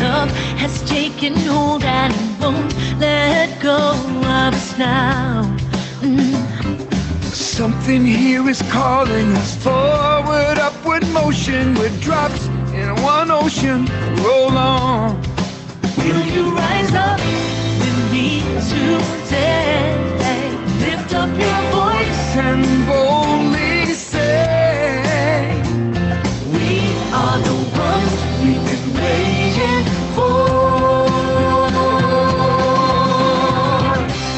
love has taken hold and won't let go of us now. Something here is calling us forward, upward motion. We're drops in one ocean. Roll on. Will you rise up with me today? Lift up your voice And boldly say, we are the ones we've been waiting for.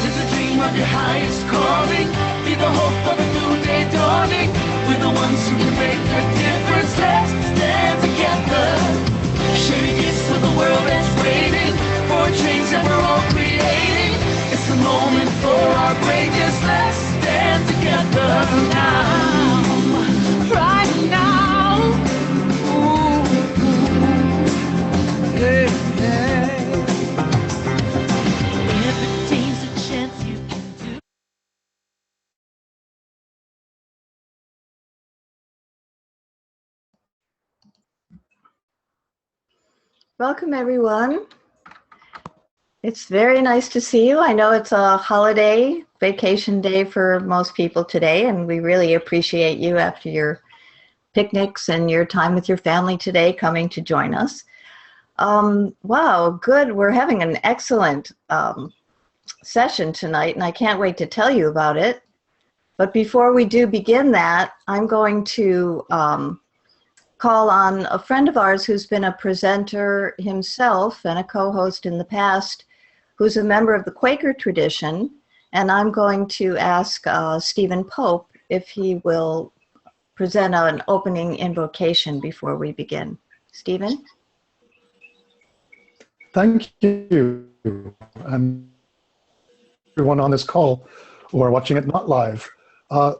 There's a dream of your highest calling. Be the hope of a new day dawning. We're the ones who can make a difference. Let's stand together. Sharing gifts for the world that's waiting for a change that we're all creating. It's the moment for our greatness. Let's stand together now, right now. Ooh, hey, hey. Every day's a chance you can do. Welcome, everyone. It's very nice to see you. I know it's a holiday, vacation day for most people today, and we really appreciate you after your picnics and your time with your family today coming to join us. Wow, good. We're having an excellent session tonight, and I can't wait to tell you about it. But before we do begin that, I'm going to call on a friend of ours who's been a presenter himself and a co-host in the past, who's a member of the Quaker tradition, and I'm going to ask Stephen Pope if he will present an opening invocation before we begin. Stephen? Thank you, and everyone on this call or watching it not live. The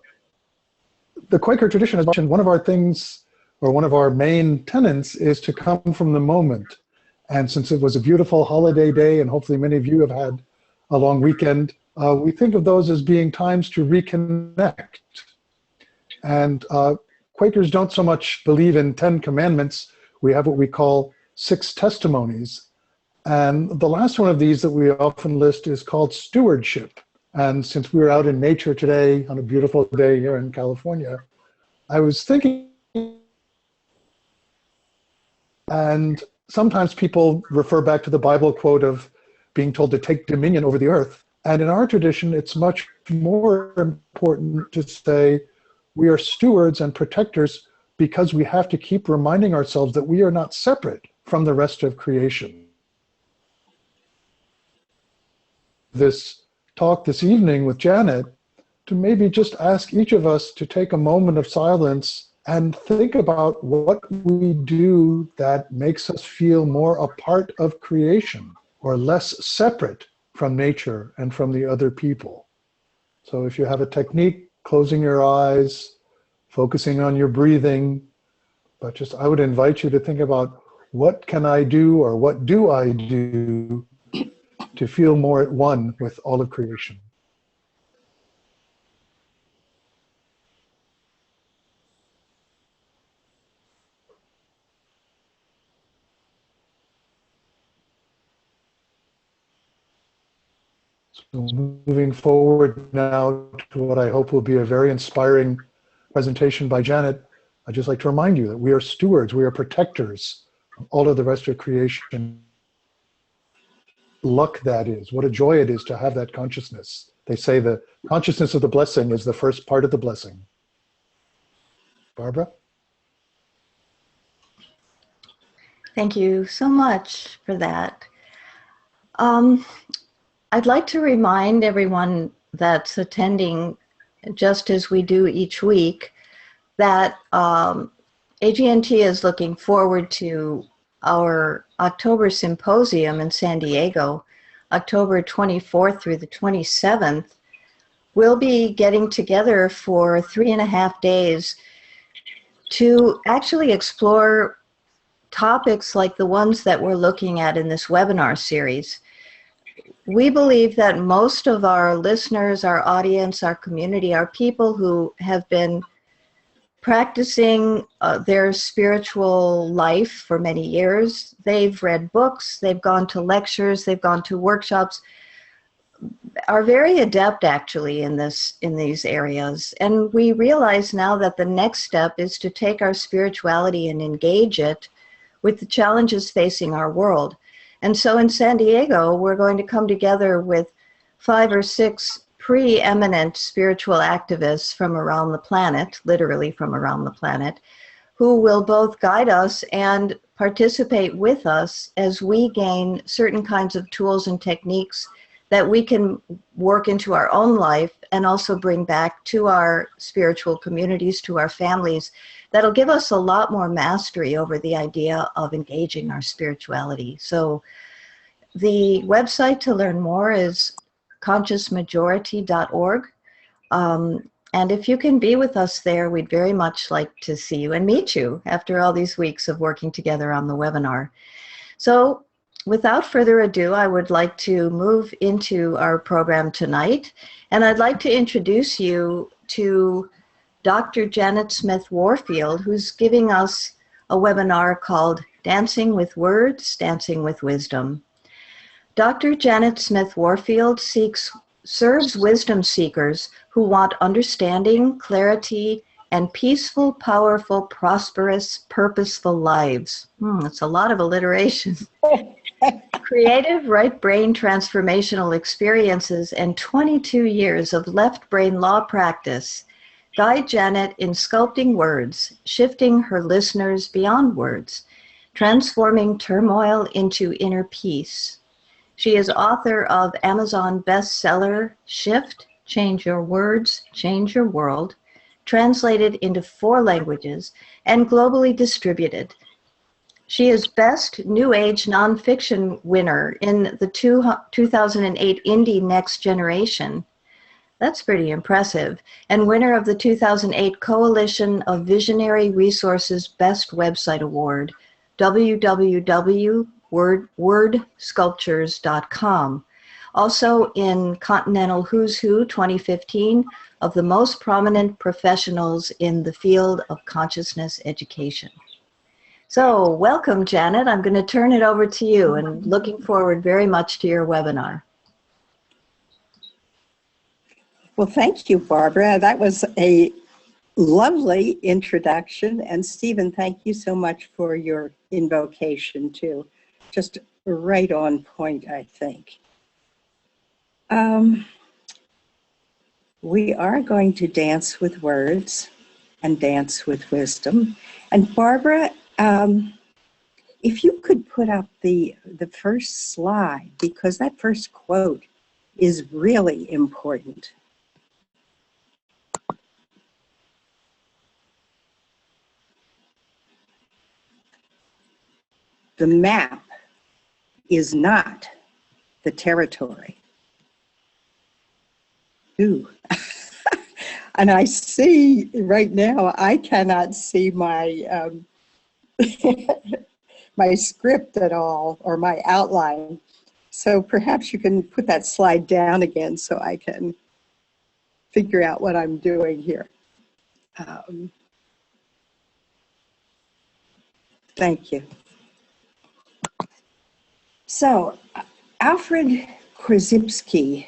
Quaker tradition, as mentioned, one of our things, or one of our main tenets, is to come from the moment. And since it was a beautiful holiday day, and hopefully many of you have had a long weekend, we think of those as being times to reconnect. And Quakers don't so much believe in 10 commandments. We have what we call 6 testimonies. And the last one of these that we often list is called stewardship. And since we were out in nature today on a beautiful day here in California, I was thinking, and sometimes people refer back to the Bible quote of being told to take dominion over the earth. And in our tradition, it's much more important to say we are stewards and protectors because we have to keep reminding ourselves that we are not separate from the rest of creation. This talk this evening with Janet, to maybe just ask each of us to take a moment of silence and think about what we do that makes us feel more a part of creation or less separate from nature and from the other people. So if you have a technique, closing your eyes, focusing on your breathing, but just I would invite you to think about what can I do or what do I do to feel more at one with all of creation. So moving forward now to what I hope will be a very inspiring presentation by Janet, I'd just like to remind you that we are stewards, we are protectors of all of the rest of creation. Luck that is, what a joy it is to have that consciousness. They say the consciousness of the blessing is the first part of the blessing. Barbara? Thank you so much for that. I'd like to remind everyone that's attending, just as we do each week, that AGNT is looking forward to our October symposium in San Diego, October 24th through the 27th. We'll be getting together for 3.5 days to actually explore topics like the ones that we're looking at in this webinar series. We believe that most of our listeners, our audience, our community are people who have been practicing their spiritual life for many years. They've read books, they've gone to lectures, they've gone to workshops, are very adept actually in these areas. And we realize now that the next step is to take our spirituality and engage it with the challenges facing our world. And so in San Diego, we're going to come together with 5 or 6 preeminent spiritual activists from around the planet, literally from around the planet, who will both guide us and participate with us as we gain certain kinds of tools and techniques that we can work into our own life and also bring back to our spiritual communities, to our families, that'll give us a lot more mastery over the idea of engaging our spirituality. So the website to learn more is consciousmajority.org. And if you can be with us there, we'd very much like to see you and meet you after all these weeks of working together on the webinar. So without further ado, I would like to move into our program tonight. And I'd like to introduce you to Dr. Janet Smith Warfield, who's giving us a webinar called Dancing with Words, Dancing with Wisdom. Dr. Janet Smith Warfield serves wisdom seekers who want understanding, clarity, and peaceful, powerful, prosperous, purposeful lives. That's a lot of alliteration. Creative right brain transformational experiences and 22 years of left brain law practice guide Janet in sculpting words, shifting her listeners beyond words, transforming turmoil into inner peace. She is author of Amazon bestseller Shift, Change Your Words, Change Your World, translated into 4 languages and globally distributed. She is Best New Age Nonfiction winner in the 2008 Indie Next Generation. That's pretty impressive. And winner of the 2008 Coalition of Visionary Resources Best Website Award, www.wordsculptures.com. Also in Continental Who's Who 2015 of the most prominent professionals in the field of consciousness education. So welcome, Janet. I'm going to turn it over to you and looking forward very much to your webinar. Well, thank you, Barbara. That was a lovely introduction. And Stephen, thank you so much for your invocation too. Just right on point, I think. We are going to dance with words and dance with wisdom. And Barbara, if you could put up the first slide, because that first quote is really important. The map is not the territory. Ooh. And I see right now, I cannot see my my script at all, or my outline. So perhaps you can put that slide down again so I can figure out what I'm doing here. Thank you. So Alfred Korzybski,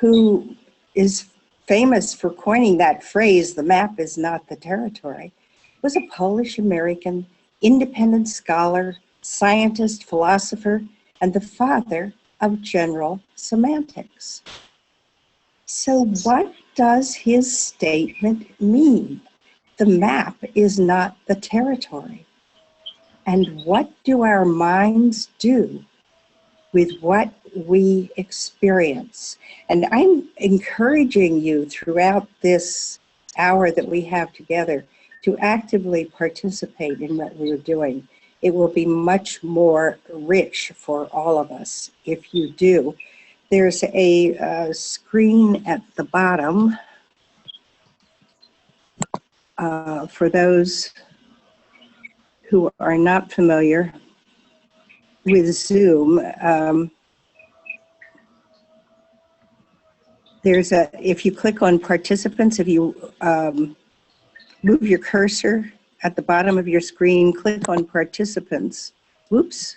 who is famous for coining that phrase, the map is not the territory, was a Polish-American independent scholar, scientist, philosopher, and the father of general semantics. So what does his statement mean? The map is not the territory. And what do our minds do with what we experience? And I'm encouraging you throughout this hour that we have together to actively participate in what we're doing. It will be much more rich for all of us if you do. There's a screen at the bottom for those who are not familiar with Zoom. If you click on participants, if you move your cursor at the bottom of your screen, click on participants. Whoops.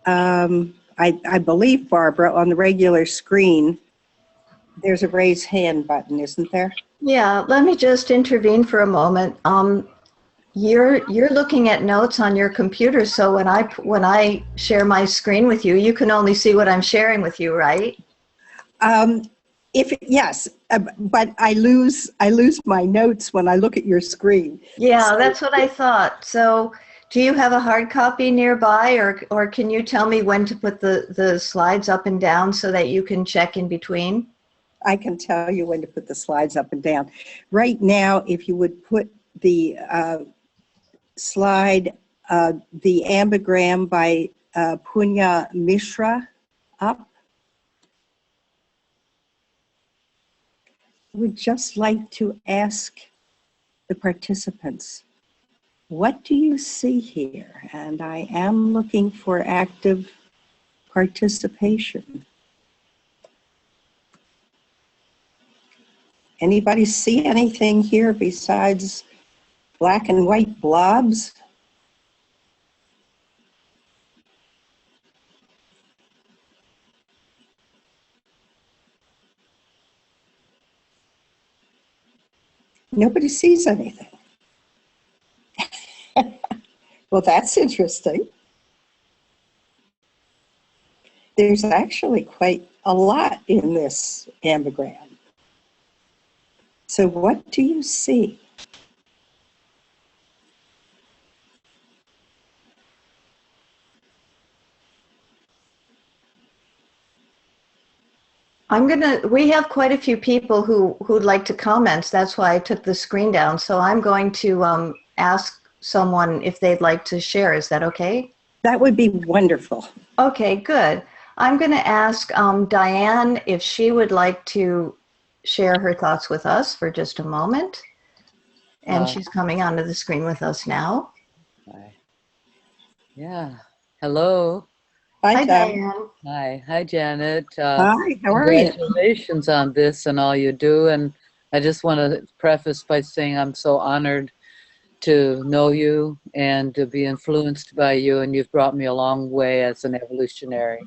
I believe, Barbara, on the regular screen, there's a raise hand button, isn't there? Yeah, let me just intervene for a moment. You're looking at notes on your computer, so when I share my screen with you, you can only see what I'm sharing with you, right? Yes, but I lose my notes when I look at your screen. Yeah, So, that's what I thought. So do you have a hard copy nearby, or can you tell me when to put the slides up and down so that you can check in between? I can tell you when to put the slides up and down. Right now, if you would put the slide, the ambigram by Punya Mishra up. I would just like to ask the participants, what do you see here? And I am looking for active participation. Anybody see anything here besides black and white blobs? Nobody sees anything. Well, that's interesting. There's actually quite a lot in this ambigram. So what do you see? We have quite a few people who'd like to comment. That's why I took the screen down. So I'm going to ask someone if they'd like to share. Is that okay? That would be wonderful. Okay, good. I'm going to ask Diane if she would like to share her thoughts with us for just a moment. And she's coming onto the screen with us now. Hi. Yeah. Hello. Hi, Diane. Hi, Janet. Hi, how are you? Congratulations on this and all you do. And I just want to preface by saying I'm so honored to know you and to be influenced by you. And you've brought me a long way as an evolutionary.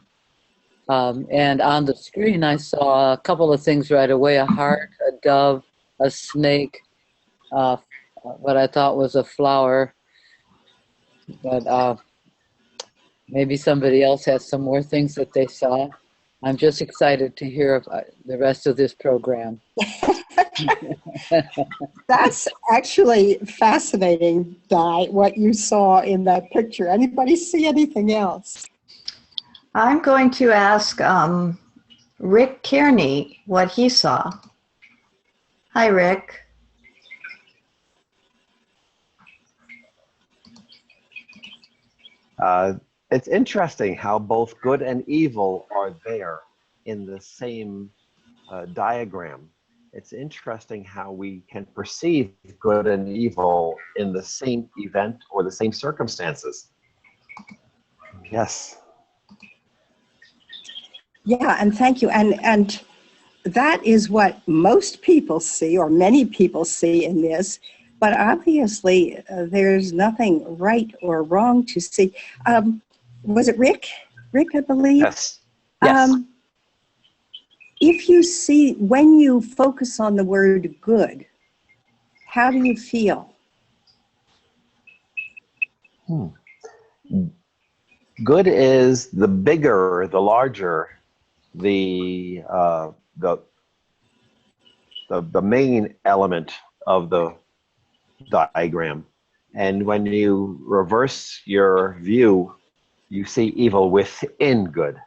And on the screen, I saw a couple of things right away: a heart, a dove, a snake, what I thought was a flower. But maybe somebody else has some more things that they saw. I'm just excited to hear the rest of this program. That's actually fascinating, Di, what you saw in that picture. Anybody see anything else? I'm going to ask Rick Kearney what he saw. Hi, Rick. It's interesting how both good and evil are there in the same diagram. It's interesting how we can perceive good and evil in the same event or the same circumstances. Yes. Yeah, and thank you. And that is what most people see, or many people see in this. But obviously, there's nothing right or wrong to see. Was it Rick? Rick, I believe? Yes. Yes. If you see, when you focus on the word good, how do you feel? Good is the bigger, the larger, the main element of the diagram. And when you reverse your view, you see evil within good.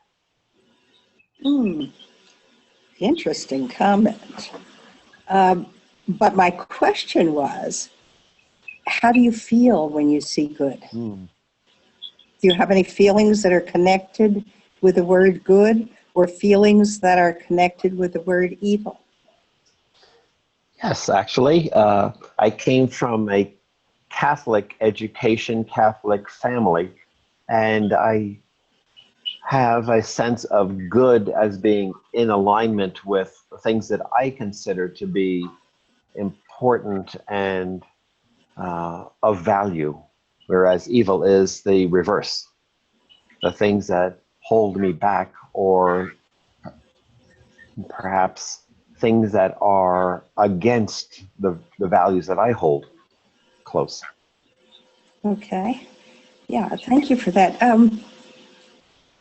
Interesting comment. But my question was, how do you feel when you see good? Do you have any feelings that are connected with the word good, or feelings that are connected with the word evil? Yes, actually, I came from a Catholic education, Catholic family, and I have a sense of good as being in alignment with the things that I consider to be important and of value, whereas evil is the reverse. The things that hold me back, or perhaps things that are against the values that I hold close. Okay. Yeah, thank you for that.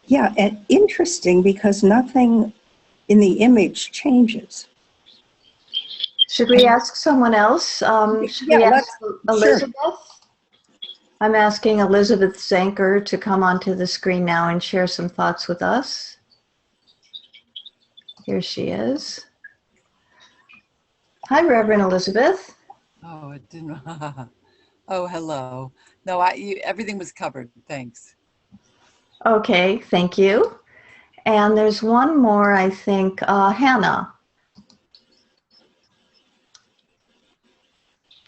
Yeah, and interesting because nothing in the image changes. Should we ask someone else? Should we Yeah, ask sure. Elizabeth? I'm asking Elizabeth Zanker to come onto the screen now and share some thoughts with us. Here she is. Hi, Reverend Elizabeth. Oh, it didn't. Oh, hello. No, everything was covered. Thanks. Okay, thank you. And there's one more, I think, Hannah.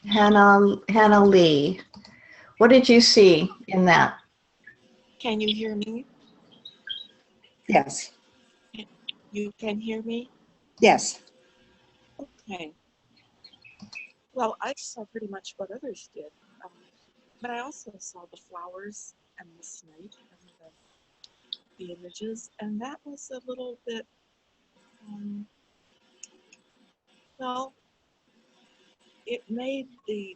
Hannah Lee. What did you see in that? Can you hear me? Yes. You can hear me? Yes. Okay. Well, I saw pretty much what others did, but I also saw the flowers and the snake and the images, and that was a little bit, well, it made the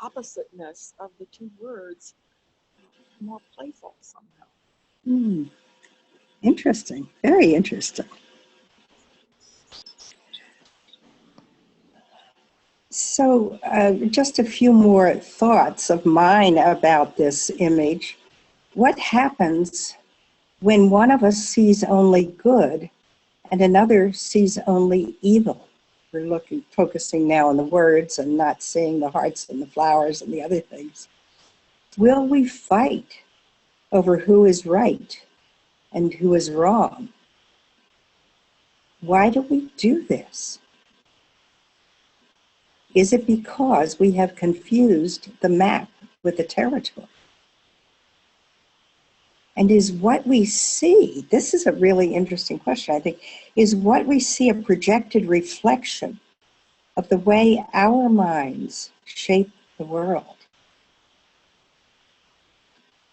oppositeness of the two words more playful somehow. Hmm. Interesting. Very interesting. So just a few more thoughts of mine about this image. What happens when one of us sees only good and another sees only evil? We're focusing now on the words and not seeing the hearts and the flowers and the other things. Will we fight over who is right and who is wrong? Why do we do this? Is it because we have confused the map with the territory? And is what we see, this is a really interesting question, I think, is what we see a projected reflection of the way our minds shape the world?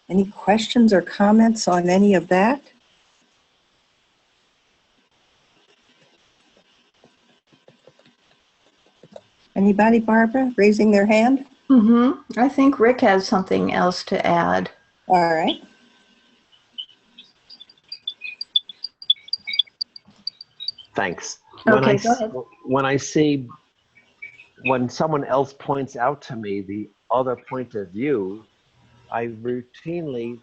Any questions or comments on any of that? Anybody, Barbara, raising their hand? Mm-hmm. I think Rick has something else to add. All right. Thanks. Okay, go ahead. When someone else points out to me the other point of view, I routinely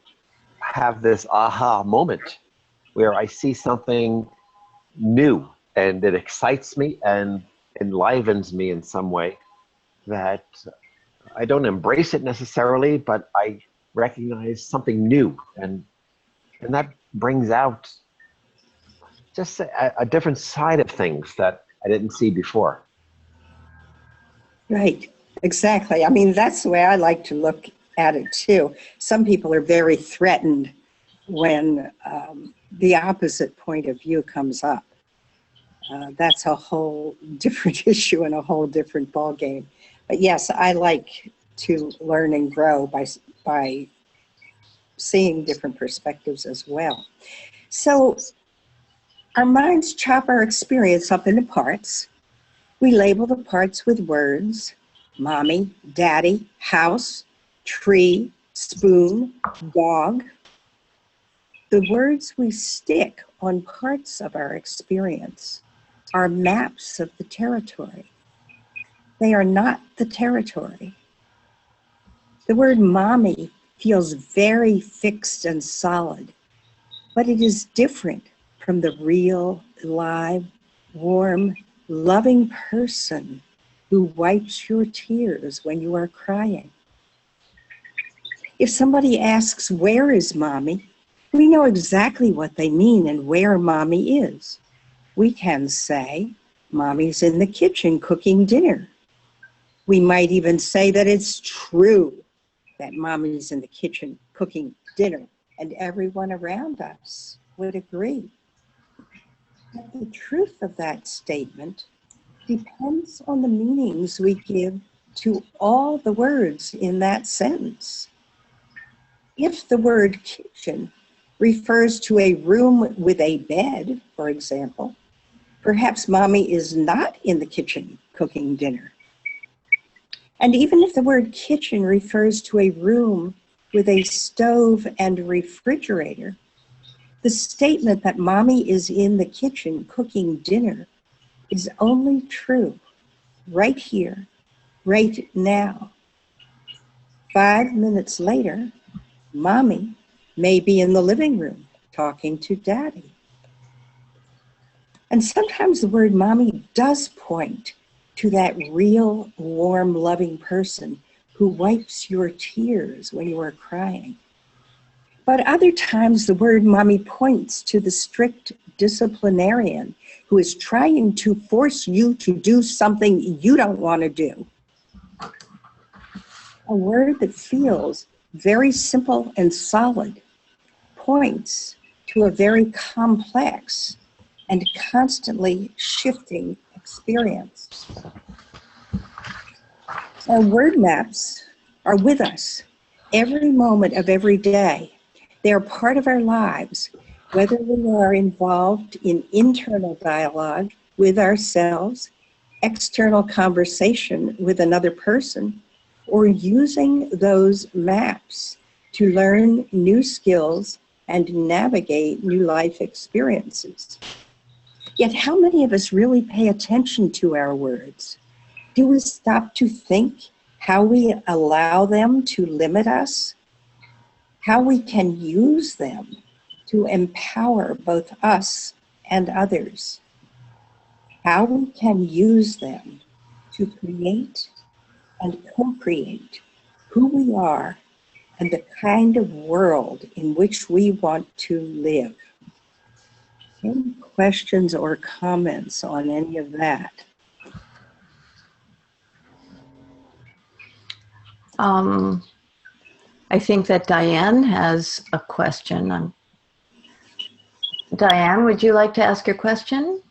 have this aha moment where I see something new and it excites me and enlivens me in some way that I don't embrace it necessarily, but I recognize something new, and that brings out just a different side of things that I didn't see before. Right, exactly. I mean, that's the way I like to look at it too. Some people are very threatened when the opposite point of view comes up. That's a whole different issue and a whole different ballgame. But yes, I like to learn and grow by seeing different perspectives as well. So our minds chop our experience up into parts. We label the parts with words: mommy, daddy, house, tree, spoon, dog. The words we stick on parts of our experience are maps of the territory. They are not the territory. The word mommy feels very fixed and solid, but it is different from the real, live, warm, loving person who wipes your tears when you are crying. If somebody asks, "Where is mommy?" we know exactly what they mean and where mommy is. We can say, "Mommy's in the kitchen cooking dinner." We might even say that it's true that mommy's in the kitchen cooking dinner, and everyone around us would agree. But the truth of that statement depends on the meanings we give to all the words in that sentence. If the word kitchen refers to a room with a bed, for example, perhaps mommy is not in the kitchen cooking dinner. And even if the word kitchen refers to a room with a stove and refrigerator, the statement that mommy is in the kitchen cooking dinner is only true right here, right now. 5 minutes later, mommy may be in the living room talking to daddy. And sometimes the word mommy does point to that real, warm, loving person who wipes your tears when you are crying. But other times the word mommy points to the strict disciplinarian who is trying to force you to do something you don't want to do. A word that feels very simple and solid points to a very complex and constantly shifting experience. Our word maps are with us every moment of every day. They are part of our lives, whether we are involved in internal dialogue with ourselves, external conversation with another person, or using those maps to learn new skills and navigate new life experiences. Yet how many of us really pay attention to our words? Do we stop to think how we allow them to limit us? How we can use them to empower both us and others? How we can use them to create and co-create who we are and the kind of world in which we want to live. Any questions or comments on any of that? I think that Diane has a question. Diane, would you like to ask your question?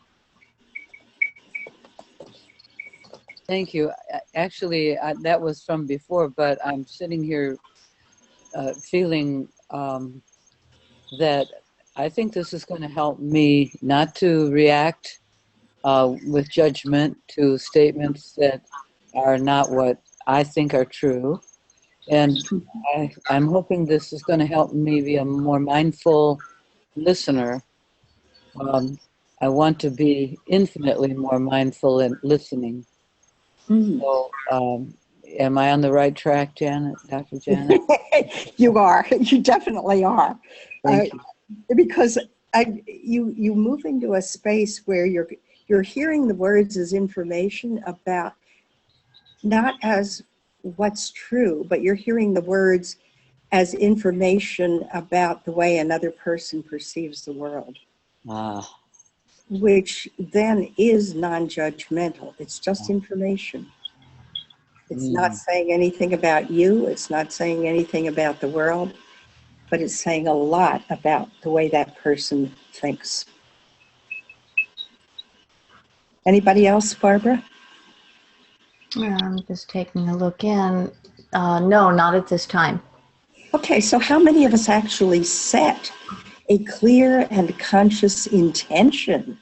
Thank you. Actually, that was from before, but I'm sitting here feeling that I think this is going to help me not to react with judgment to statements that are not what I think are true. And I'm hoping this is going to help me be a more mindful listener. I want to be infinitely more mindful in listening. So, am I on the right track, Janet, Dr. Janet? You are. You definitely are. Thank you. Because you move into a space where you're hearing the words as information about, not as what's true, but you're hearing the words as information about the way another person perceives the world. Which then is non-judgmental. It's just information. It's not saying anything about you. It's not saying anything about the world, but it's saying a lot about the way that person thinks. Anybody else, Barbara? I'm just taking a look in. No, not at this time. Okay, so how many of us actually set a clear and conscious intention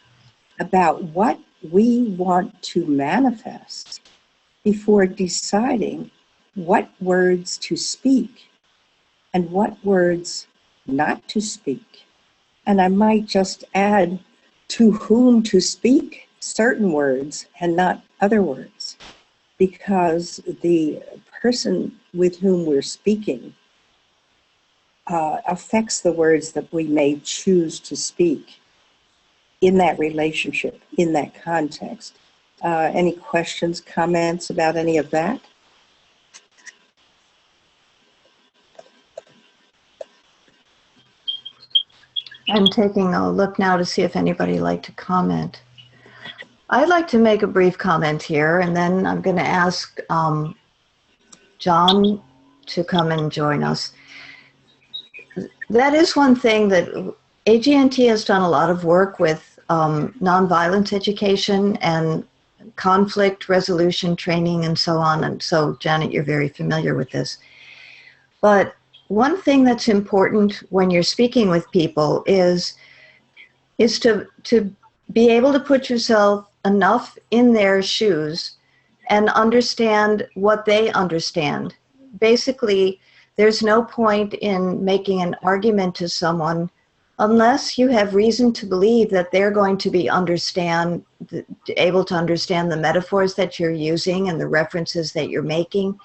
about what we want to manifest before deciding what words to speak and what words not to speak? And I might just add to whom to speak certain words and not other words, because the person with whom we're speaking affects the words that we may choose to speak in that relationship, in that context. Any questions, comments about any of that? I'm taking a look now to see if anybody would like to comment. I'd like to make a brief comment here, and then I'm going to ask John to come and join us. That is one thing that AGNT has done a lot of work with nonviolence education and conflict resolution training and so on. And so, Janet, you're very familiar with this. But one thing that's important when you're speaking with people is to be able to put yourself enough in their shoes and understand what they understand. Basically, there's no point in making an argument to someone unless you have reason to believe that they're going to be able to understand the metaphors that you're using and the references that you're making,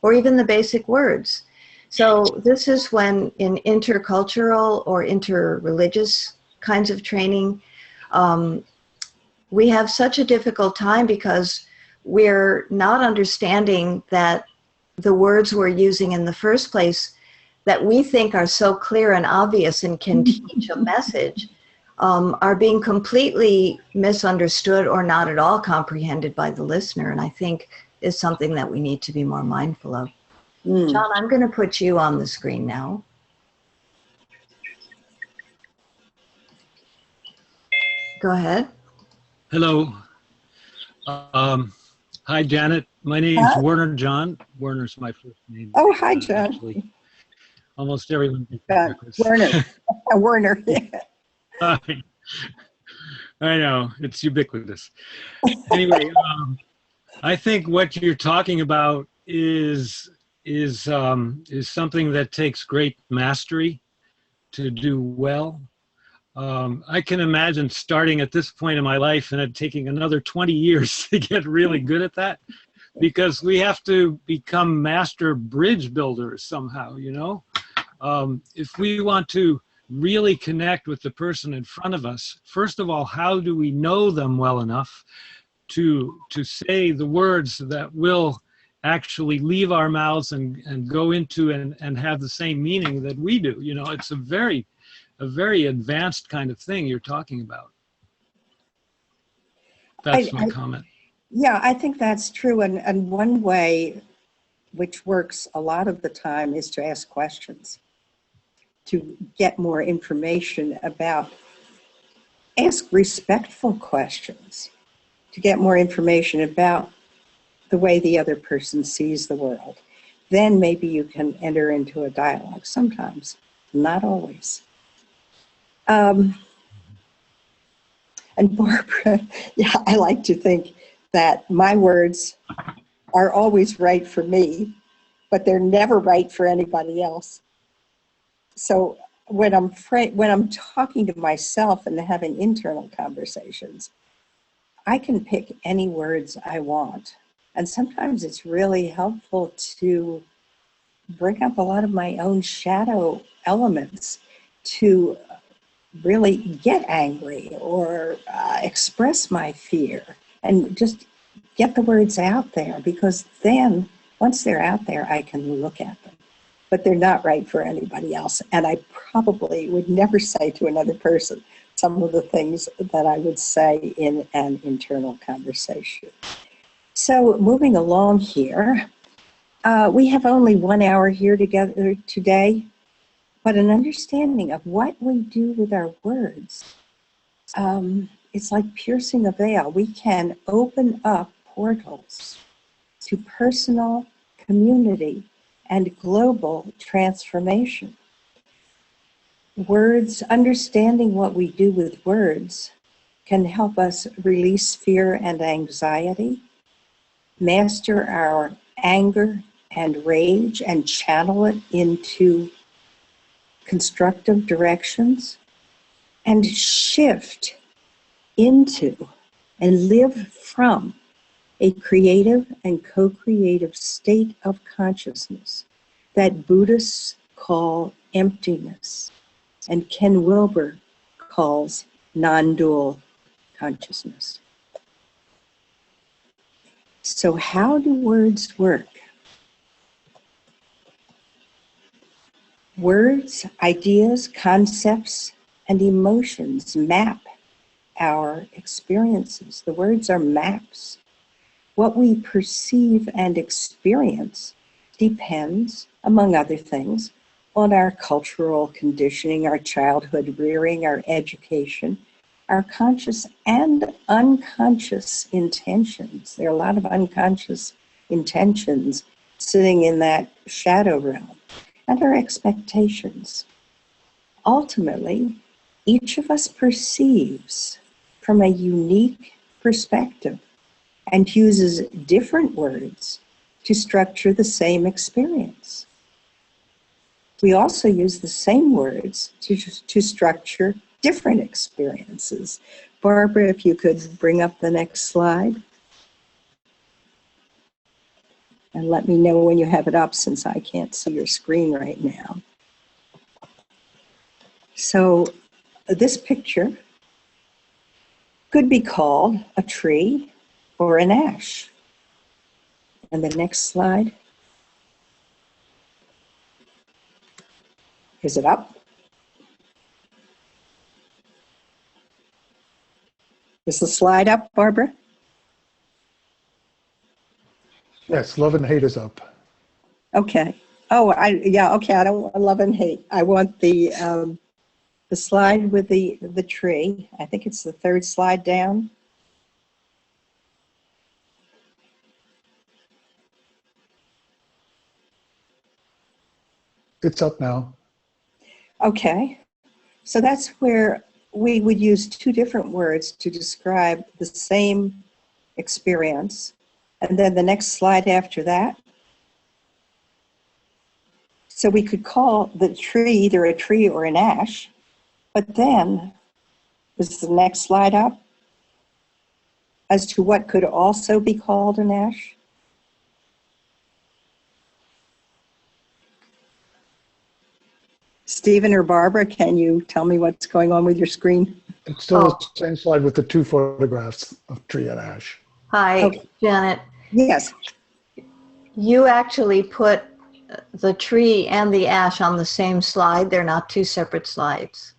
or even the basic words. So this is when in intercultural or interreligious kinds of training, we have such a difficult time because we're not understanding that the words we're using in the first place that we think are so clear and obvious and can teach a message are being completely misunderstood or not at all comprehended by the listener, and I think is something that we need to be more mindful of. John, I'm going to put you on the screen now. Go ahead. Hello. Hi, Janet. My name's Werner John. Werner's my first name. Oh, hi, John. Actually, almost everyone. Werner. Werner. I know, it's ubiquitous. Anyway, I think what you're talking about is something that takes great mastery to do well. I can imagine starting at this point in my life and it taking another 20 years to get really good at that, because we have to become master bridge builders somehow, you know? If we want to really connect with the person in front of us, first of all, how do we know them well enough to say the words that will actually leave our mouths and go into and have the same meaning that we do? You know, it's a very advanced kind of thing you're talking about. That's my comment. Yeah, I think that's true. And one way which works a lot of the time is to ask questions, to get more information ask respectful questions, to get more information about the way the other person sees the world. Then maybe you can enter into a dialogue sometimes, not always. And Barbara, yeah, I like to think that my words are always right for me, but they're never right for anybody else. So when I'm talking to myself and having internal conversations, I can pick any words I want. And sometimes it's really helpful to bring up a lot of my own shadow elements to really get angry or express my fear and just get the words out there, because then once they're out there, I can look at them. But they're not right for anybody else. And I probably would never say to another person some of the things that I would say in an internal conversation. So moving along here, we have only 1 hour here together today, but an understanding of what we do with our words. It's like piercing a veil. We can open up portals to personal, community, and global transformation. Words, understanding what we do with words, can help us release fear and anxiety, master our anger and rage, and channel it into constructive directions, and shift into and live from a creative and co-creative state of consciousness that Buddhists call emptiness and Ken Wilber calls non-dual consciousness. So how do words work? Words, ideas, concepts, and emotions map our experiences. The words are maps. What we perceive and experience depends, among other things, on our cultural conditioning, our childhood rearing, our education, our conscious and unconscious intentions. There are a lot of unconscious intentions sitting in that shadow realm, and our expectations. Ultimately, each of us perceives from a unique perspective and uses different words to structure the same experience. We also use the same words to structure different experiences. Barbara, if you could bring up the next slide. And let me know when you have it up, since I can't see your screen right now. So this picture could be called a tree or an ash. And the next slide. Is it up? Is the slide up, Barbara? Yes, love and hate is up. Okay. Oh, yeah, okay, I don't want love and hate. I want the slide with the tree. I think it's the third slide down. It's up now. Okay. So that's where we would use two different words to describe the same experience. And then the next slide after that. So we could call the tree either a tree or an ash, but then, is the next slide up? As to what could also be called an ash? Stephen or Barbara, can you tell me what's going on with your screen? It's still the same slide with the two photographs of tree and ash. Hi, Okay. Janet. Yes. You actually put the tree and the ash on the same slide. They're not two separate slides.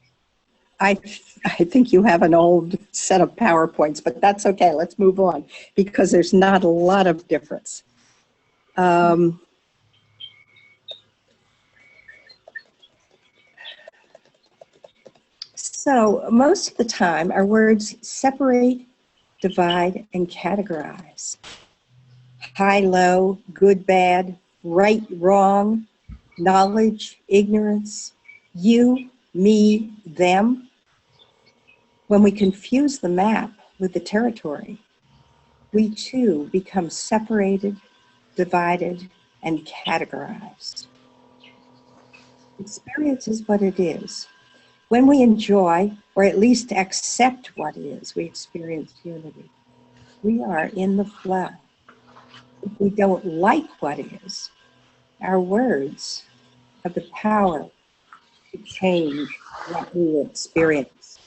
I think you have an old set of PowerPoints, but that's okay. Let's move on because there's not a lot of difference. So most of the time, our words separate, divide, and categorize. High, low, good, bad, right, wrong, knowledge, ignorance, you, me, them. When we confuse the map with the territory, we too become separated, divided, and categorized. Experience is what it is. When we enjoy, or at least accept what is, we experience unity. We are in the flow. If we don't like what is, our words have the power to change what we experience.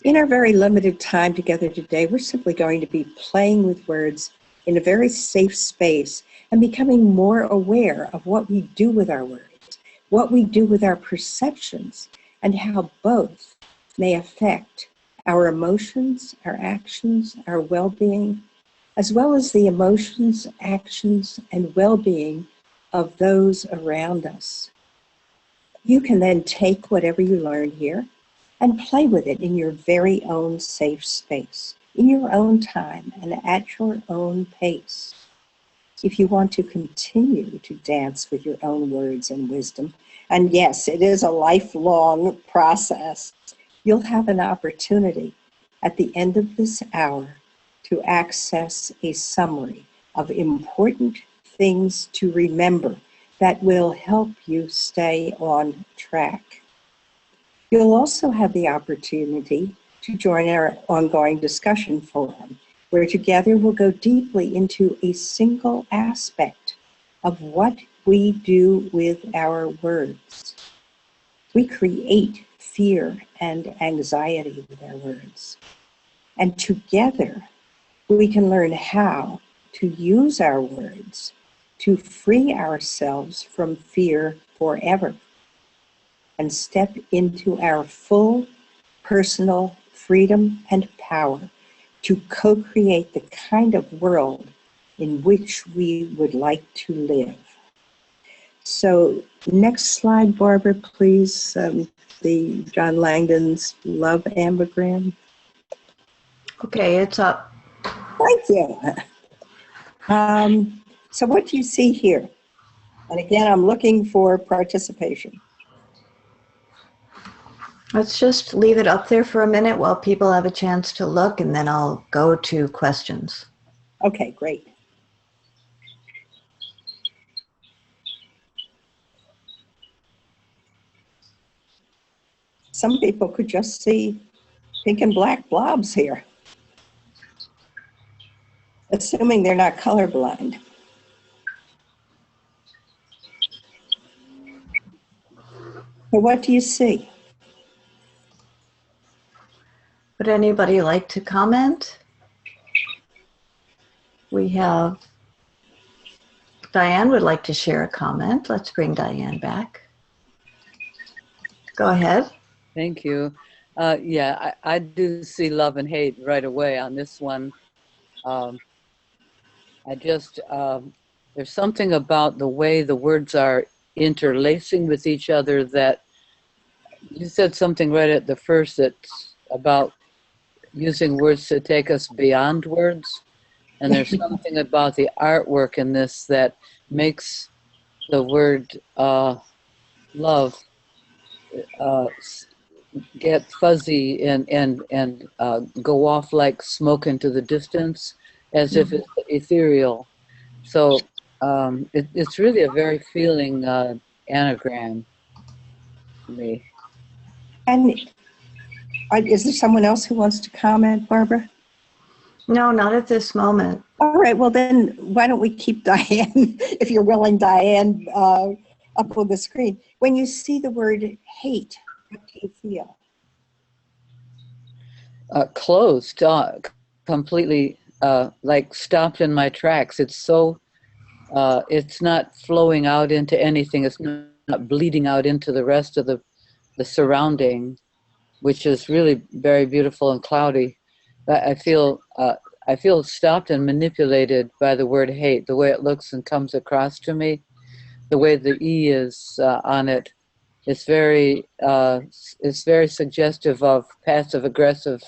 In our very limited time together today, we're simply going to be playing with words in a very safe space and becoming more aware of what we do with our words, what we do with our perceptions, and how both may affect our emotions, our actions, our well-being, as well as the emotions, actions, and well-being of those around us. You can then take whatever you learn here and play with it in your very own safe space, in your own time and at your own pace. If you want to continue to dance with your own words and wisdom, and yes, it is a lifelong process, you'll have an opportunity at the end of this hour to access a summary of important things to remember that will help you stay on track. You'll also have the opportunity to join our ongoing discussion forum, where together we'll go deeply into a single aspect of what we do with our words. We create fear and anxiety with our words. And together, we can learn how to use our words to free ourselves from fear forever and step into our full personal freedom and power to co-create the kind of world in which we would like to live. So next slide, Barbara, please. The John Langdon's love ambigram. Okay, it's up. Thank you. So what do you see here? And again, I'm looking for participation. Let's just leave it up there for a minute while people have a chance to look, and then I'll go to questions. Okay, great. Some people could just see pink and black blobs here, assuming they're not colorblind. So what do you see? Would anybody like to comment? We have Diane would like to share a comment. Let's bring Diane back. Go ahead. Thank you. Yeah, I do see love and hate right away on this one. There's something about the way the words are interlacing with each other that you said something right at the first that's about using words to take us beyond words. And there's something about the artwork in this that makes the word love get fuzzy and go off like smoke into the distance, as if it's ethereal. So it's really a very feeling anagram to me. And is there someone else who wants to comment, Barbara? No, not at this moment. All right, well then, why don't we keep Diane, if you're willing, Diane, up on the screen. When you see the word hate, what do you feel? Closed, completely, like stopped in my tracks. It's so, it's not flowing out into anything. It's not bleeding out into the rest of the surrounding, which is really very beautiful and cloudy. I feel stopped and manipulated by the word hate, the way it looks and comes across to me, the way the E is on it. It's very suggestive of passive aggressive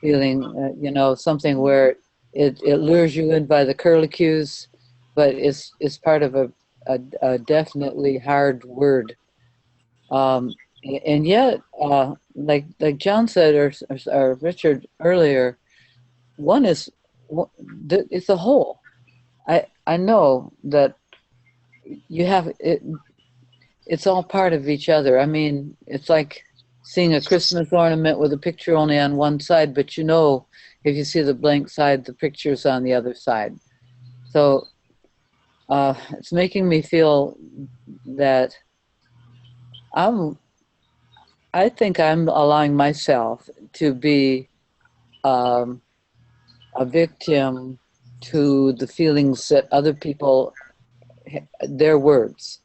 feeling, you know, something where it lures you in by the curlicues, but it's part of a definitely hard word. And yet, like John said, or Richard earlier, one is, it's a whole. I know that you have it. It's all part of each other. I mean, it's like seeing a Christmas ornament with a picture only on one side, but you know, if you see the blank side, the picture's on the other side. So it's making me feel that I think I'm allowing myself to be a victim to the feelings that other people, their words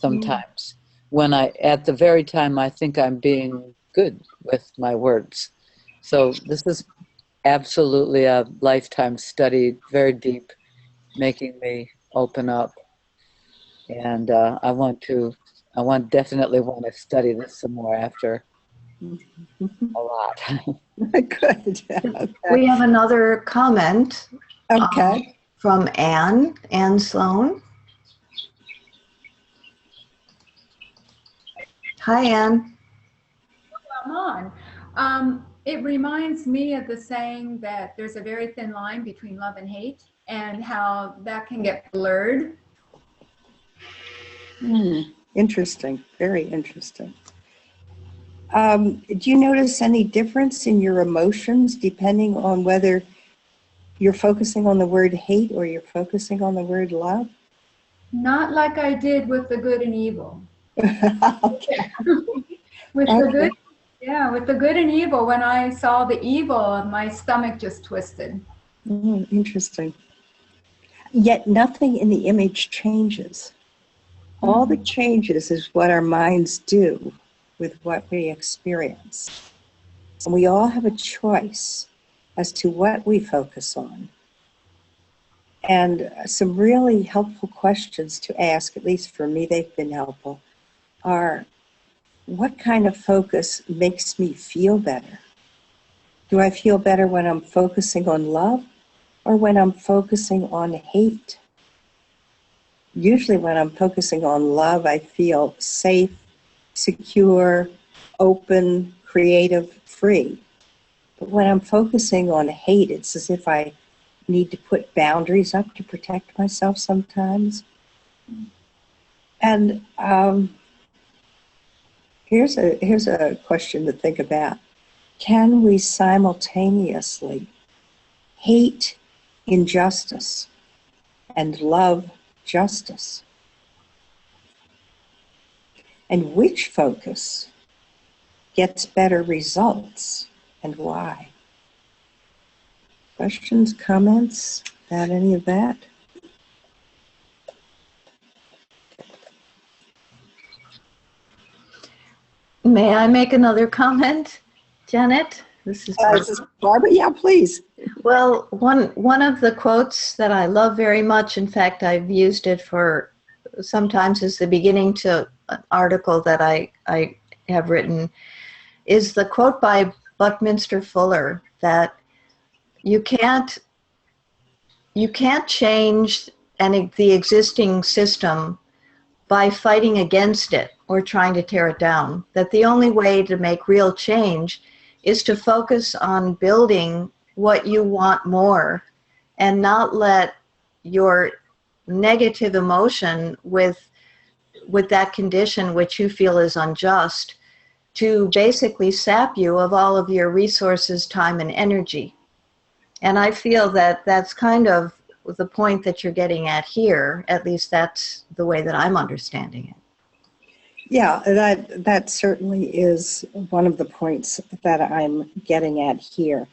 sometimes, when at the very time I think I'm being good with my words. So this is absolutely a lifetime study, very deep, making me open up. And I definitely want to study this some more after a lot. Good. Okay. We have another comment from Anne Sloan. Hi, Anne. I'm on. It reminds me of the saying that there's a very thin line between love and hate, and how that can get blurred. Interesting, very interesting. Do you notice any difference in your emotions depending on whether you're focusing on the word hate or you're focusing on the word love? Not like I did with the good and evil. Okay. With the good, yeah, with the good and evil, when I saw the evil, my stomach just twisted. Interesting. Yet nothing in the image changes. All that changes is what our minds do with what we experience. And we all have a choice as to what we focus on And some really helpful questions to ask, at least for me, they've been helpful, are what kind of focus makes me feel better? Do I feel better when I'm focusing on love or when I'm focusing on hate? Usually when I'm focusing on love, I feel safe, secure, open, creative, free. But when I'm focusing on hate, it's as if I need to put boundaries up to protect myself sometimes. And here's a question to think about. Can we simultaneously hate injustice and love justice? And which focus gets better results and why? Questions, comments about any of that? May I make another comment, Janet? This is Barbara. Yeah, please. Well, one of the quotes that I love very much, in fact, I've used it for sometimes as the beginning to an article that I have written, is the quote by Buckminster Fuller that you can't change the existing system by fighting against it or trying to tear it down. That the only way to make real change is to focus on building what you want more and not let your negative emotion with that condition which you feel is unjust to basically sap you of all of your resources, time, and energy. And I feel that that's kind of the point that you're getting at here. At least that's the way that I'm understanding it. Yeah, that certainly is one of the points that I'm getting at here.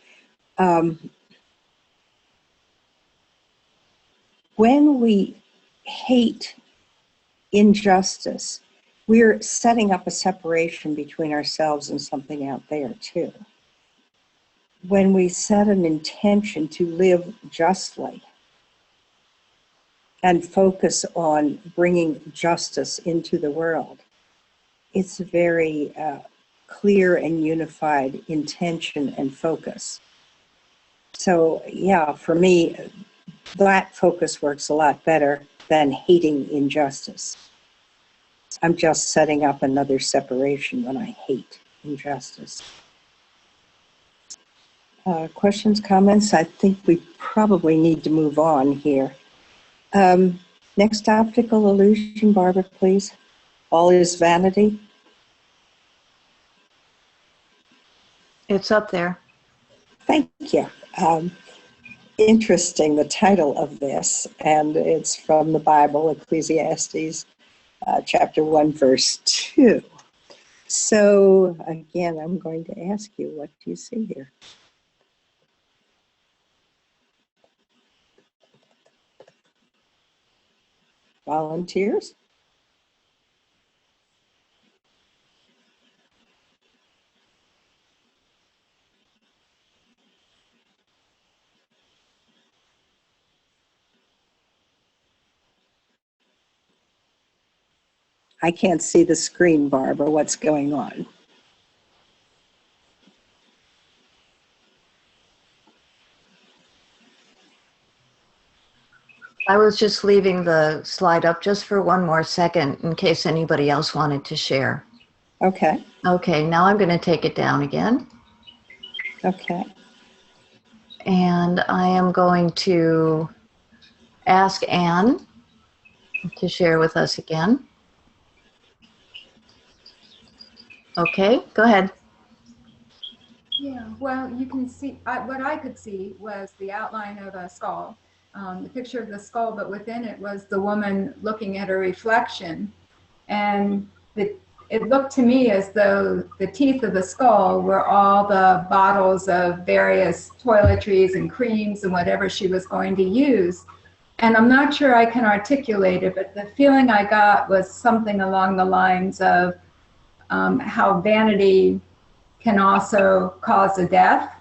When we hate injustice, we're setting up a separation between ourselves and something out there too. When we set an intention to live justly and focus on bringing justice into the world, it's a very clear and unified intention and focus. So yeah, for me, that focus works a lot better than hating injustice. I'm just setting up another separation when I hate injustice. Questions, comments? I think we probably need to move on here. Next optical illusion, Barbara, please. All is vanity. It's up there. Thank you. Interesting, the title of this, and it's from the Bible, Ecclesiastes, chapter 1, verse 2. So again, I'm going to ask you, what do you see here? Volunteers? I can't see the screen, Barbara. What's going on? I was just leaving the slide up just for one more second in case anybody else wanted to share. Okay. Okay, now I'm going to take it down again. Okay. And I am going to ask Anne to share with us again. Okay, go ahead. Yeah, well, you can see, what I could see was the outline of a skull, the picture of the skull, but within it was the woman looking at her reflection. And it looked to me as though the teeth of the skull were all the bottles of various toiletries and creams and whatever she was going to use. And I'm not sure I can articulate it, but the feeling I got was something along the lines of how vanity can also cause a death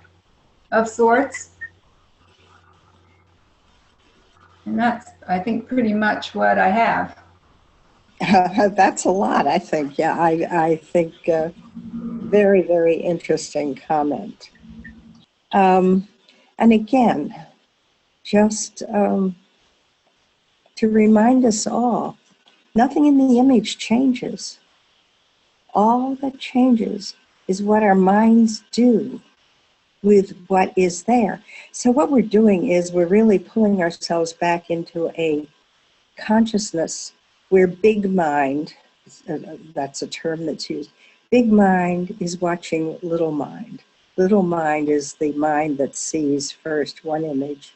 of sorts. And that's, I think, pretty much what I have. That's a lot, I think. Yeah, I think very, very interesting comment. And again, just to remind us all, nothing in the image changes. All that changes is what our minds do with what is there. So what we're doing is we're really pulling ourselves back into a consciousness where big mind, that's a term that's used, big mind is watching little mind. Little mind is the mind that sees first one image,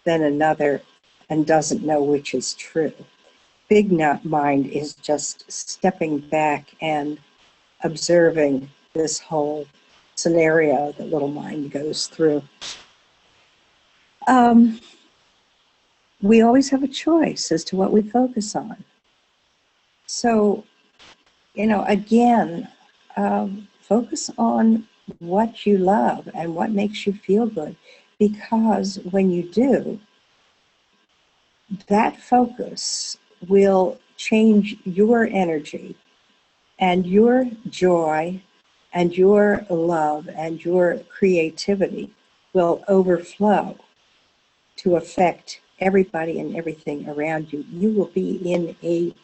then another, and doesn't know which is true. Big mind is just stepping back and observing this whole scenario that little mind goes through. We always have a choice as to what we focus on. So, again, focus on what you love and what makes you feel good, because when you do, that focus will change your energy, and your joy and your love and your creativity will overflow to affect everybody and everything around you. You will be in a,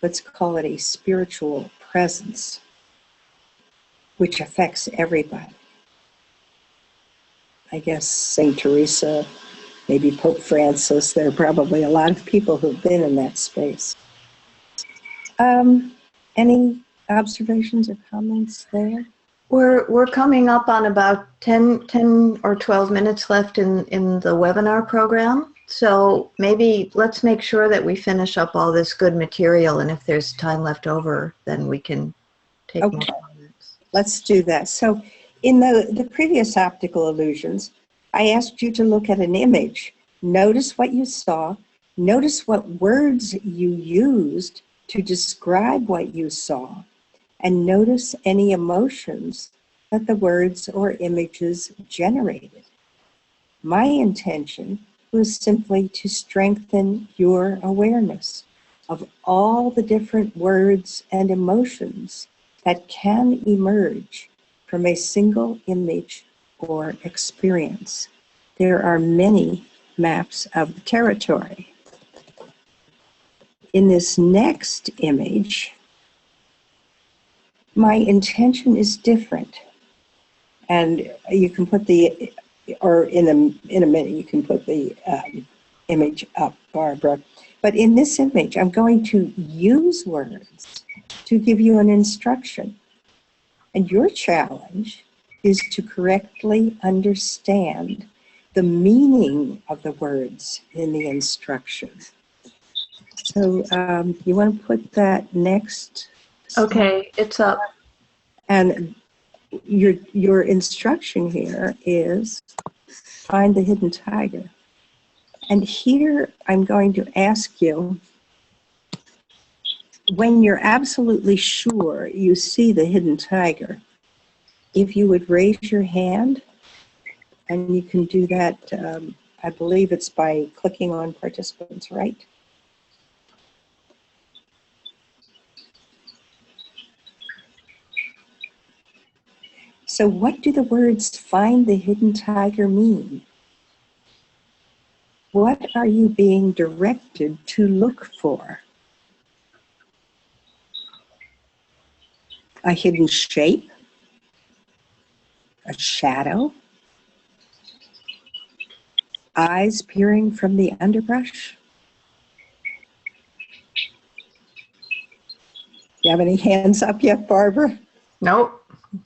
let's call it a spiritual presence, which affects everybody. I guess St. Teresa, maybe Pope Francis, there are probably a lot of people who've been in that space. Any observations or comments there? We're coming up on about 10 or 12 minutes left in the webinar program. So maybe let's make sure that we finish up all this good material, and if there's time left over, then we can take more comments. Let's do that. So in the previous optical illusions, I asked you to look at an image. Notice what you saw. Notice what words you used to describe what you saw. And notice any emotions that the words or images generated. My intention was simply to strengthen your awareness of all the different words and emotions that can emerge from a single image or experience. There are many maps of the territory. In this next image, my intention is different. And you can put the, or in a minute, you can put the image up, Barbara. But in this image, I'm going to use words to give you an instruction. And your challenge is to correctly understand the meaning of the words in the instruction. So you want to put that next? Okay, it's up. And your instruction here is find the hidden tiger. And here I'm going to ask you, when you're absolutely sure you see the hidden tiger, if you would raise your hand, and you can do that, I believe it's by clicking on participants, right? So what do the words find the hidden tiger mean? What are you being directed to look for? A hidden shape? A shadow? Eyes peering from the underbrush? Do you have any hands up yet, Barbara? Nope.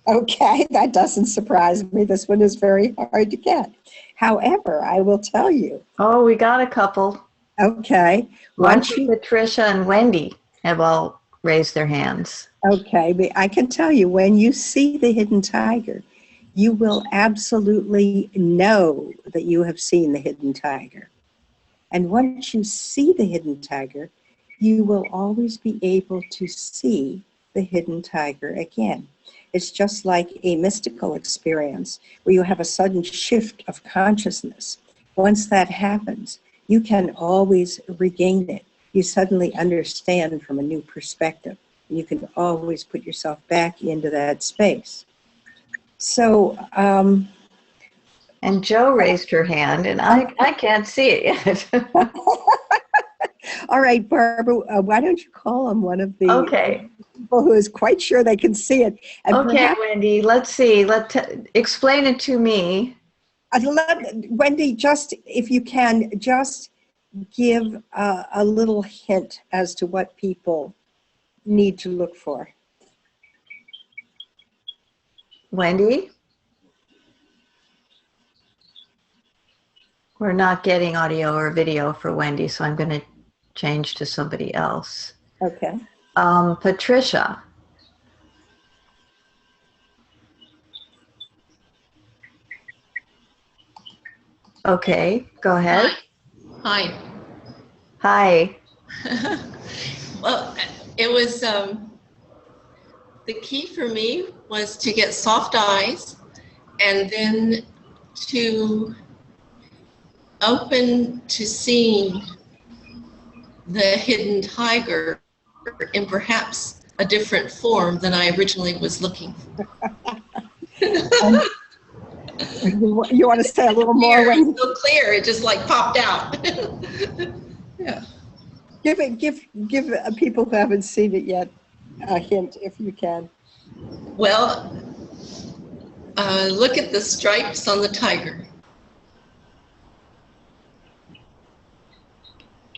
Okay, that doesn't surprise me. This one is very hard to get. However, I will tell you. Oh, we got a couple. Okay. Patricia and Wendy have all raised their hands. Okay, but I can tell you, when you see the hidden tiger, you will absolutely know that you have seen the hidden tiger. And once you see the hidden tiger, you will always be able to see the hidden tiger again. It's just like a mystical experience where you have a sudden shift of consciousness. Once that happens, you can always regain it. You suddenly understand from a new perspective. You can always put yourself back into that space. So, And Joe raised her hand, and I can't see it yet. all right, Barbara, why don't you call on one of the Okay. people who is quite sure they can see it? And Okay, perhaps, Wendy, let's see. Explain it to me. Wendy, just if you can, just give a little hint as to what people need to look for. Wendy? We're not getting audio or video for Wendy, so I'm going to change to somebody else. Okay. Patricia. Okay, go ahead. Hi. Hi. Well, it was, the key for me was to get soft eyes and then to open to seeing the hidden tiger in perhaps a different form than I originally was looking for. You want to say a little more? It's so clear, it just like popped out. Yeah. Give people who haven't seen it yet a hint, if you can. Well, look at the stripes on the tiger.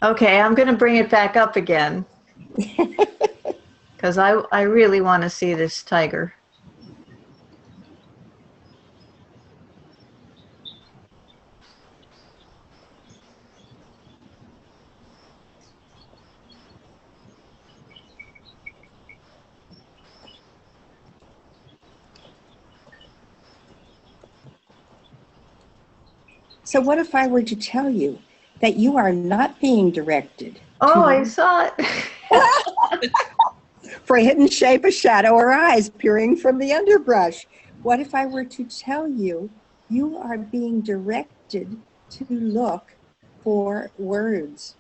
Okay, I'm going to bring it back up again because I really want to see this tiger. So what if I were to tell you that you are not being directed? Oh, I saw it. For a hidden shape, a shadow, or eyes peering from the underbrush. What if I were to tell you you are being directed to look for words?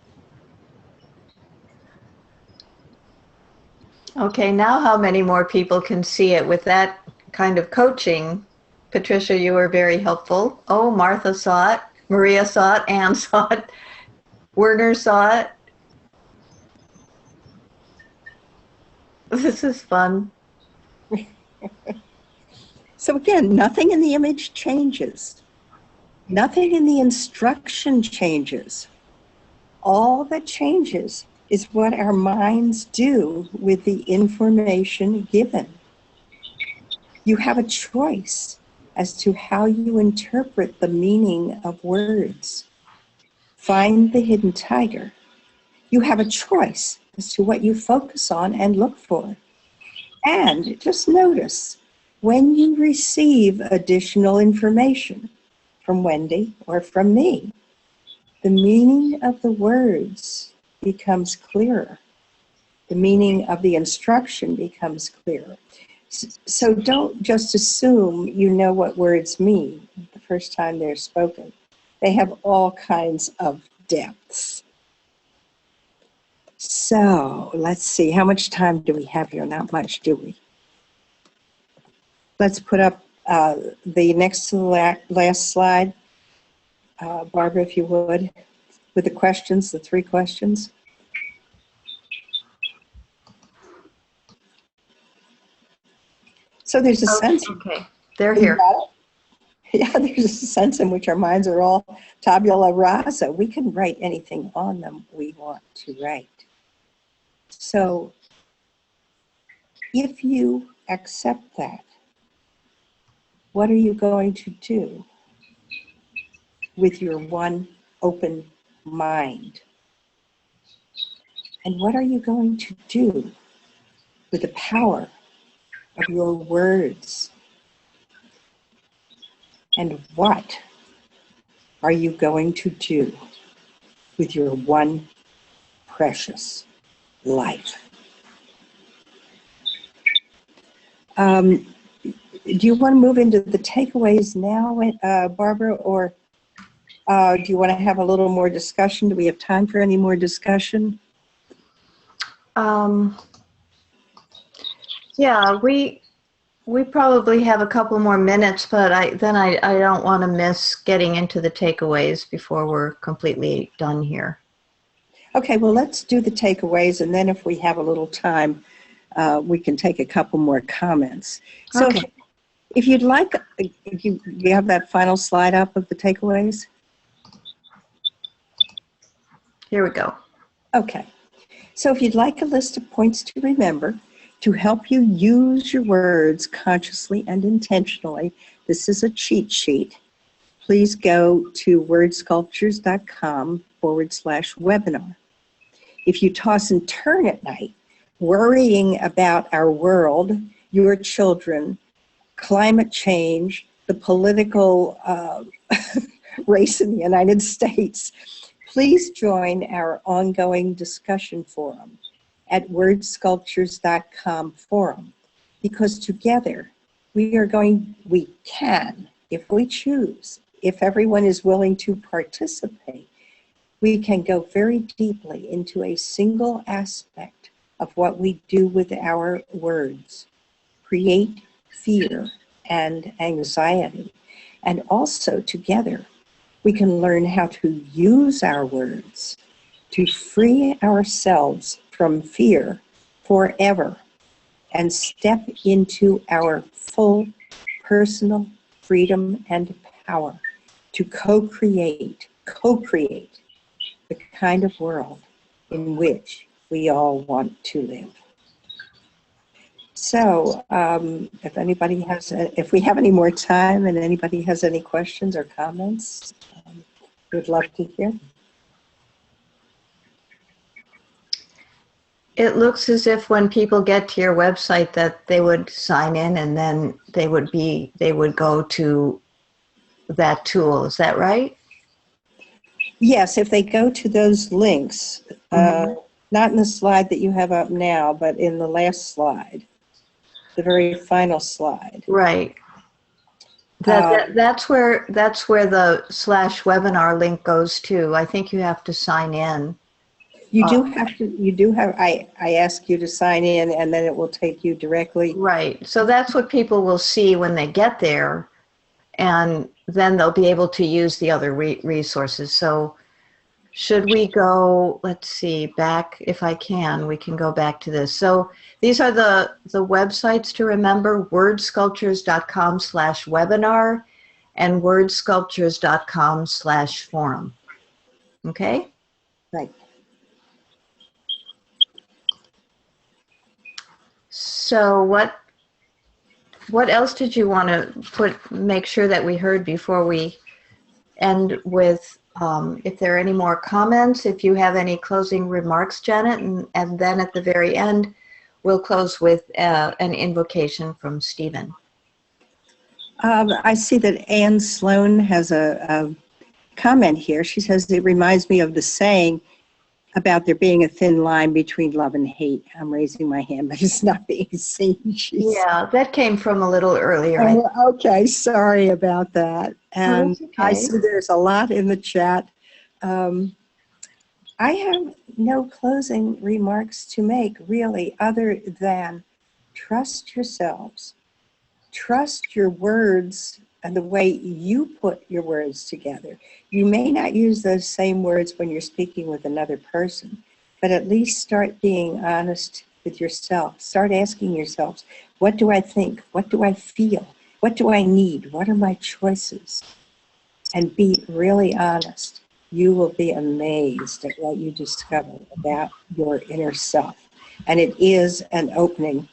Okay, now how many more people can see it with that kind of coaching? Patricia, you were very helpful. Oh, Martha saw it. Maria saw it. Anne saw it. Werner saw it. This is fun. So again, nothing in the image changes. Nothing in the instruction changes. All that changes is what our minds do with the information given. You have a choice as to how you interpret the meaning of words. Find the hidden tiger. You have a choice as to what you focus on and look for. And just notice when you receive additional information from Wendy or from me, the meaning of the words becomes clearer. The meaning of the instruction becomes clearer. So don't just assume you know what words mean the first time they're spoken. They have all kinds of depths. So let's see, how much time do we have here? Not much, do we? Let's put up the next to the last slide. Barbara, if you would, with the questions, the 3 questions. So there's a sense. Okay, they're here. Yeah, there's a sense in which our minds are all tabula rasa. We can write anything on them we want to write. So if you accept that, what are you going to do with your one open mind? And what are you going to do with the power of your words? And what are you going to do with your one precious life? Do you want to move into the takeaways now, Barbara, or Do you want to have a little more discussion? Do we have time for any more discussion? Yeah, we probably have a couple more minutes, but I don't want to miss getting into the takeaways before we're completely done here. Okay, well, let's do the takeaways, and then if we have a little time, we can take a couple more comments. So Okay. if you'd like, you have that final slide up of the takeaways? Here we go. Okay. So if you'd like a list of points to remember to help you use your words consciously and intentionally, this is a cheat sheet. Please go to wordsculptures.com/webinar. If you toss and turn at night, worrying about our world, your children, climate change, the political race in the United States, please join our ongoing discussion forum at wordsculptures.com forum, because together we can, if we choose, if everyone is willing to participate, we can go very deeply into a single aspect of what we do with our words, create fear and anxiety. And also together, we can learn how to use our words to free ourselves from fear forever and step into our full personal freedom and power to co-create the kind of world in which we all want to live. So if we have any more time and anybody has any questions or comments, we'd love to hear. It looks as if when people get to your website that they would sign in and then they would go to that tool. Is that right? Yes, if they go to those links, not in the slide that you have up now, but in the last slide, the very final slide. Right. That's where the /webinar link goes to. I think you have to sign in. You do have, I ask you to sign in and then it will take you directly. Right. So that's what people will see when they get there, and then they'll be able to use the other resources. So should we go, let's see, back, if I can, we can go back to this. So these are the websites to remember: wordsculptures.com/webinar and wordsculptures.com/forum. Okay? Right. So what else did you want to make sure that we heard before we end with, if there are any more comments, if you have any closing remarks, Janet, and then at the very end, we'll close with an invocation from Stephen. I see that Anne Sloan has a comment here. She says, it reminds me of the saying about there being a thin line between love and hate. I'm raising my hand, but it's not being seen. Yeah, that came from a little earlier. Okay, sorry about that. And okay. I see there's a lot in the chat. I have no closing remarks to make, really, other than trust yourselves. Trust your words and the way you put your words together. You may not use those same words when you're speaking with another person, but at least start being honest with yourself. Start asking yourselves, what do I think? What do I feel? What do I need? What are my choices? And be really honest. You will be amazed at what you discover about your inner self. And it is an opening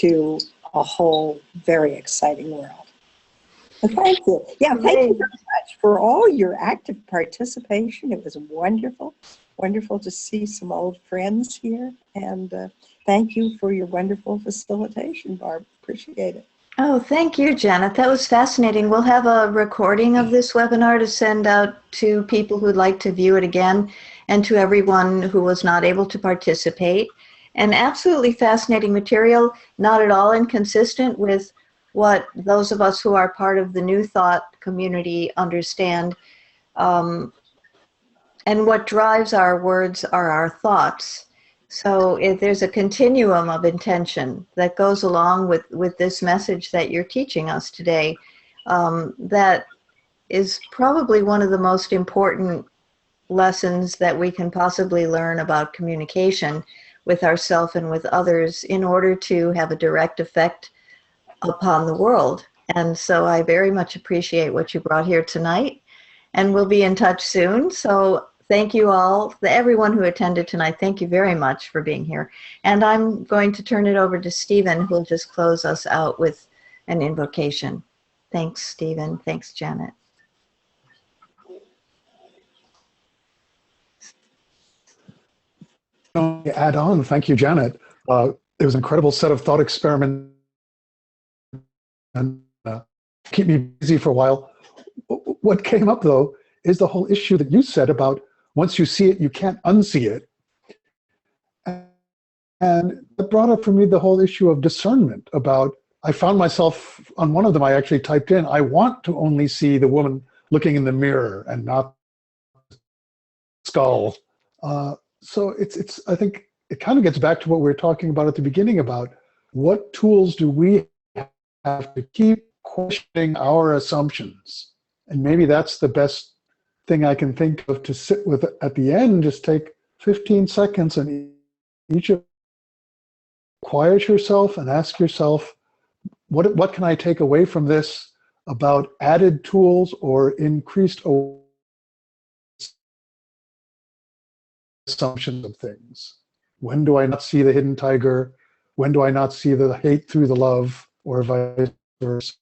to a whole very exciting world. Well, thank you. Yeah, thank you very much for all your active participation. It was wonderful. Wonderful to see some old friends here. And thank you for your wonderful facilitation, Barb. Appreciate it. Oh, thank you, Janet. That was fascinating. We'll have a recording of this webinar to send out to people who'd like to view it again, and to everyone who was not able to participate. And absolutely fascinating material, not at all inconsistent with what those of us who are part of the New Thought community understand And what drives our words are our thoughts. So if there's a continuum of intention that goes along with this message that you're teaching us today, that is probably one of the most important lessons that we can possibly learn about communication with ourselves and with others in order to have a direct effect upon the world. And so I very much appreciate what you brought here tonight, and we'll be in touch soon. So thank you all, everyone who attended tonight. Thank you very much for being here. And I'm going to turn it over to Stephen, who will just close us out with an invocation. Thanks, Stephen. Thanks, Janet. Add on, thank you, Janet. It was an incredible set of thought experiments and keep me busy for a while. What came up, though, is the whole issue that you said about once you see it, you can't unsee it. And it brought up for me the whole issue of discernment about, I found myself on one of them, I actually typed in, I want to only see the woman looking in the mirror and not the skull. So it's I think it kind of gets back to what we were talking about at the beginning about what tools do we have to keep questioning our assumptions. And maybe that's the best thing I can think of to sit with at the end. Just take 15 seconds and each of quiet yourself and ask yourself, what can I take away from this about added tools or increased assumptions of things? When do I not see the hidden tiger? When do I not see the hate through the love, or vice versa?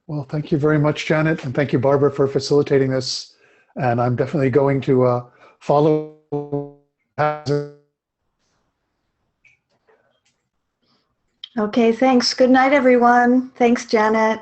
Well, thank you very much, Janet, and thank you, Barbara, for facilitating this. And I'm definitely going to follow. Okay, thanks. Good night, everyone. Thanks, Janet.